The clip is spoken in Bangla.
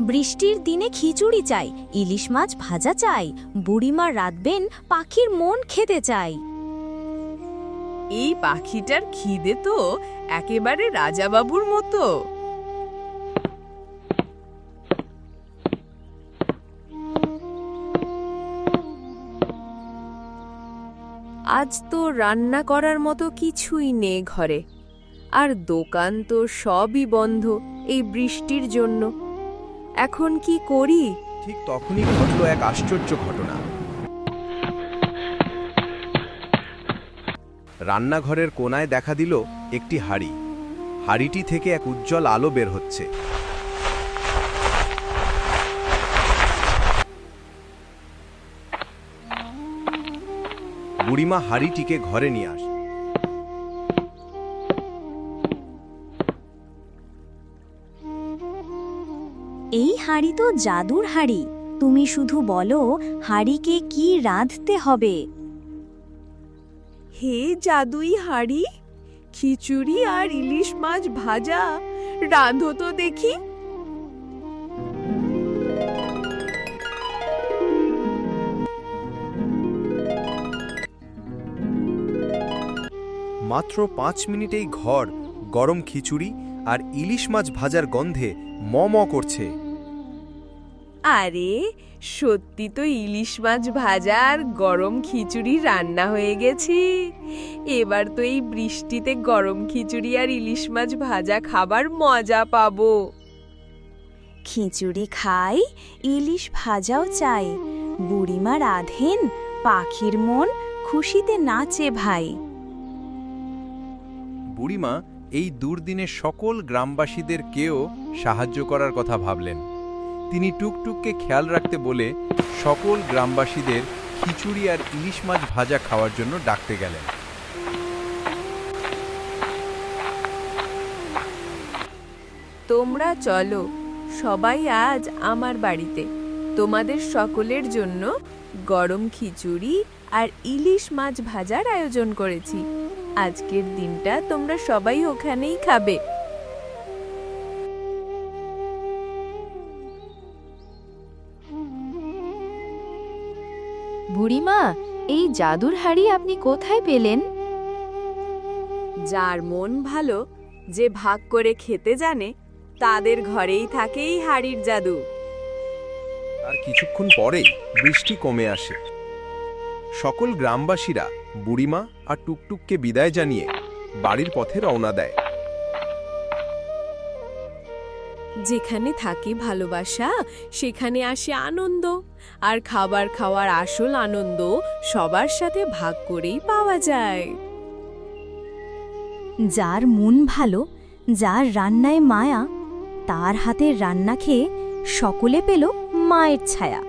বৃষ্টির দিনে খিচুড়ি চাই, ইলিশ মাছ ভাজা চাই, বুড়িমা রাঁধবেন পাখির মন খেতে চাই। এই পাখিটার খিদে তো একেবারে রাজাবাবুর মতো। আজ তো রান্না করার মতো কিছুই নেই ঘরে, আর দোকান তো সবই বন্ধ এই বৃষ্টির জন্য। এখন কি করি? ঠিক তখনই ঘটল এক আশ্চর্য ঘটনা। রান্নাঘরের কোনায় দেখা দিল একটি হাঁড়ি। হাঁড়িটি থেকে এক উজ্জ্বল আলো বের হচ্ছে। বুড়িমা হাঁড়িটিকে ঘরে নিয়ে আসে। এই হাঁড়ি তো জাদুর হাঁড়ি, তুমি শুধু বলো হাঁড়িকে কি রাঁধতে হবে। হে জাদুই হাঁড়ি, খিচুড়ি আর ইলিশ মাছ ভাজা রাঁধো তো দেখি। মাত্র 5 মিনিটেই ঘর গরম খিচুড়ি আর ইলিশ মাছ ভাজার গন্ধে ম ম করছে। আরে সত্যি তো ইলিশ মাছ ভাজা আর গরম খিচুড়ি রান্না হয়ে গেছে। এবার তো এই বৃষ্টিতে গরম খিচুড়ি আর ইলিশ মাছ ভাজা খাবার মজা পাবো। খিচুড়ি খাই, ইলিশ ভাজাও চাই, বুড়িমা রাঁধেন পাখির মন খুশিতে নাচে ভাই। বুড়িমা এই দুর্দিনে সকল গ্রামবাসীদের কেউ সাহায্য করার কথা ভাবলেন। তিনি টুকটুককে খেয়াল রাখতে বলে সকল গ্রামবাসীদের খিচুড়ি আর ইলিশ মাছ ভাজা খাওয়ার জন্য ডাকতে গেলেন। তোমরা চলো সবাই আজ আমার বাড়িতে, তোমাদের সকলের জন্য গরম খিচুড়ি আর ইলিশ মাছ ভাজার আয়োজন করেছি। আজকের দিনটা তোমরা সবাই ওখানেই খাবে। বুড়িমা, এই জাদুর হাঁড়ি আপনি কোথায় পেলেন? যার মন ভালো, যে ভাগ করে খেতে জানে, তাদের ঘরেই থাকে এই হাঁড়ির জাদু। আর কিছুক্ষণ পরেই বৃষ্টি কমে আসে। সকল গ্রামবাসীরা বুড়িমা আর টুকটুককে বিদায় জানিয়ে বাড়ির পথে রওনা দেয়। যেখানে থাকে ভালোবাসা, সেখানে আসে আনন্দ, আর খাবার খাওয়ার আসল আনন্দ সবার সাথে ভাগ করেই পাওয়া যায়। যার মন ভালো, যার রান্নায় মায়া, তার হাতের রান্না খেয়ে সকলে পেল মায়ের ছায়া।